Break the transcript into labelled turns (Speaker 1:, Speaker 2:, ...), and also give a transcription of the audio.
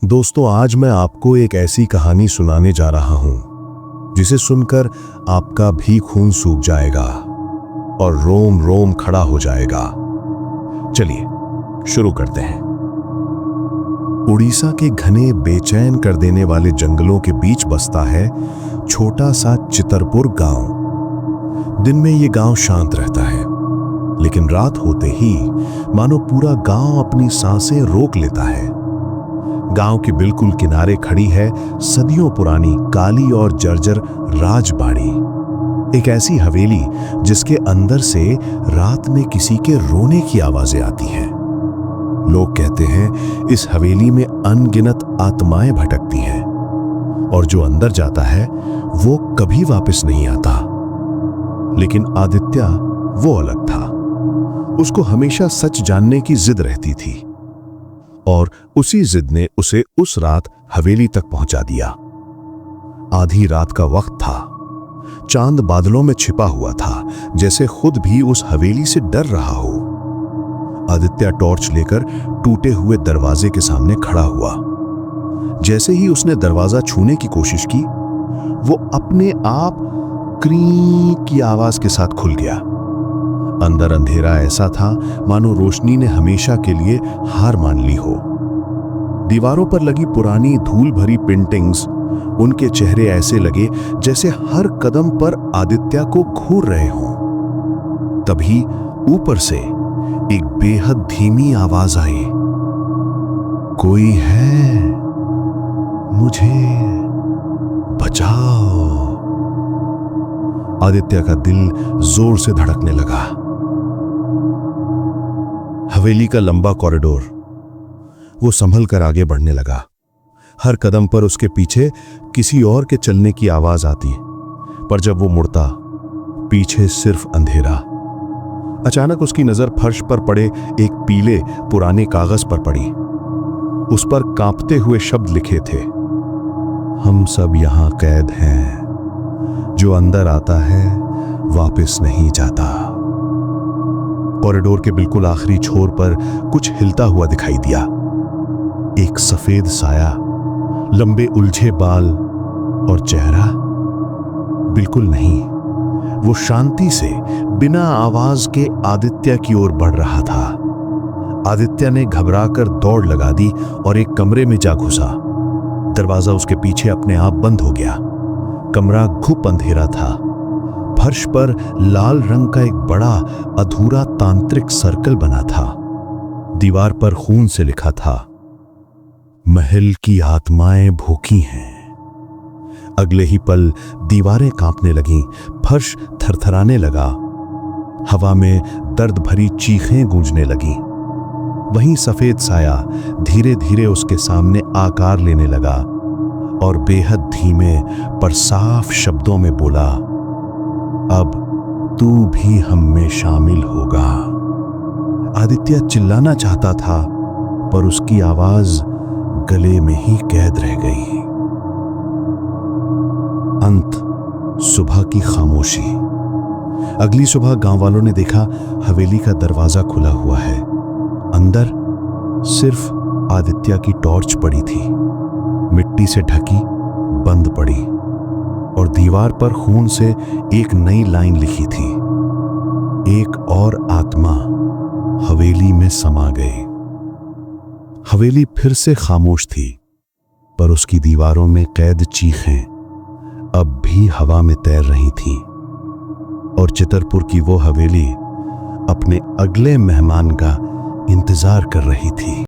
Speaker 1: दोस्तों, आज मैं आपको एक ऐसी कहानी सुनाने जा रहा हूं जिसे सुनकर आपका भी खून सूख जाएगा और रोम रोम खड़ा हो जाएगा। चलिए शुरू करते हैं। उड़ीसा के घने बेचैन कर देने वाले जंगलों के बीच बसता है छोटा सा चितरपुर गांव। दिन में ये गांव शांत रहता है, लेकिन रात होते ही मानो पूरा गांव अपनी सांसें रोक लेता है। गांव के बिल्कुल किनारे खड़ी है सदियों पुरानी काली और जर्जर राजबाड़ी, एक ऐसी हवेली जिसके अंदर से रात में किसी के रोने की आवाजें आती हैं। लोग कहते हैं इस हवेली में अनगिनत आत्माएं भटकती हैं और जो अंदर जाता है वो कभी वापस नहीं आता। लेकिन आदित्य वो अलग था। उसको हमेशा सच जानने की जिद रहती थी और उसी जिद ने उसे उस रात हवेली तक पहुंचा दिया। आधी रात का वक्त था। चांद बादलों में छिपा हुआ था, जैसे खुद भी उस हवेली से डर रहा हो। आदित्य टॉर्च लेकर टूटे हुए दरवाजे के सामने खड़ा हुआ। जैसे ही उसने दरवाजा छूने की कोशिश की, वो अपने आप क्री की आवाज के साथ खुल गया। अंदर अंधेरा ऐसा था मानो रोशनी ने हमेशा के लिए हार मान ली हो। दीवारों पर लगी पुरानी धूल भरी पेंटिंग्स, उनके चेहरे ऐसे लगे जैसे हर कदम पर आदित्य को घूर रहे हों। तभी ऊपर से एक बेहद धीमी आवाज आई, कोई है, मुझे बचाओ। आदित्य का दिल जोर से धड़कने लगा। हवेली का लंबा कॉरिडोर, वो संभल कर आगे बढ़ने लगा। हर कदम पर उसके पीछे किसी और के चलने की आवाज आती, पर जब वो मुड़ता, पीछे सिर्फ अंधेरा। अचानक उसकी नजर फर्श पर पड़े एक पीले पुराने कागज पर पड़ी। उस पर कांपते हुए शब्द लिखे थे, हम सब यहां कैद हैं, जो अंदर आता है वापस नहीं जाता। कॉरिडोर के बिल्कुल आखिरी छोर पर कुछ हिलता हुआ दिखाई दिया। एक सफेद साया, लंबे उलझे बाल और चेहरा। बिल्कुल नहीं, वो शांति से बिना आवाज के आदित्य की ओर बढ़ रहा था। आदित्य ने घबराकर दौड़ लगा दी और एक कमरे में जा घुसा। दरवाजा उसके पीछे अपने आप बंद हो गया। कमरा घुप अंधेरा था। फर्श पर लाल रंग का एक बड़ा अधूरा तांत्रिक सर्कल बना था। दीवार पर खून से लिखा था, महल की आत्माएं भूखी हैं। अगले ही पल दीवारें कांपने लगीं, फर्श थरथराने लगा, हवा में दर्द भरी चीखें गूंजने लगीं। वहीं सफेद साया धीरे धीरे उसके सामने आकार लेने लगा और बेहद धीमे पर साफ शब्दों में बोला, अब तू भी हम में शामिल होगा। आदित्य चिल्लाना चाहता था, पर उसकी आवाज गले में ही कैद रह गई। अंत, सुबह की खामोशी। अगली सुबह गांव वालों ने देखा हवेली का दरवाजा खुला हुआ है। अंदर सिर्फ आदित्य की टॉर्च पड़ी थी, मिट्टी से ढकी, बंद पड़ी, और दीवार पर खून से एक नई लाइन लिखी थी, एक और आत्मा हवेली में समा गई। हवेली फिर से खामोश थी, पर उसकी दीवारों में कैद चीखें अब भी हवा में तैर रही थीं, और चितरपुर की वो हवेली अपने अगले मेहमान का इंतजार कर रही थी।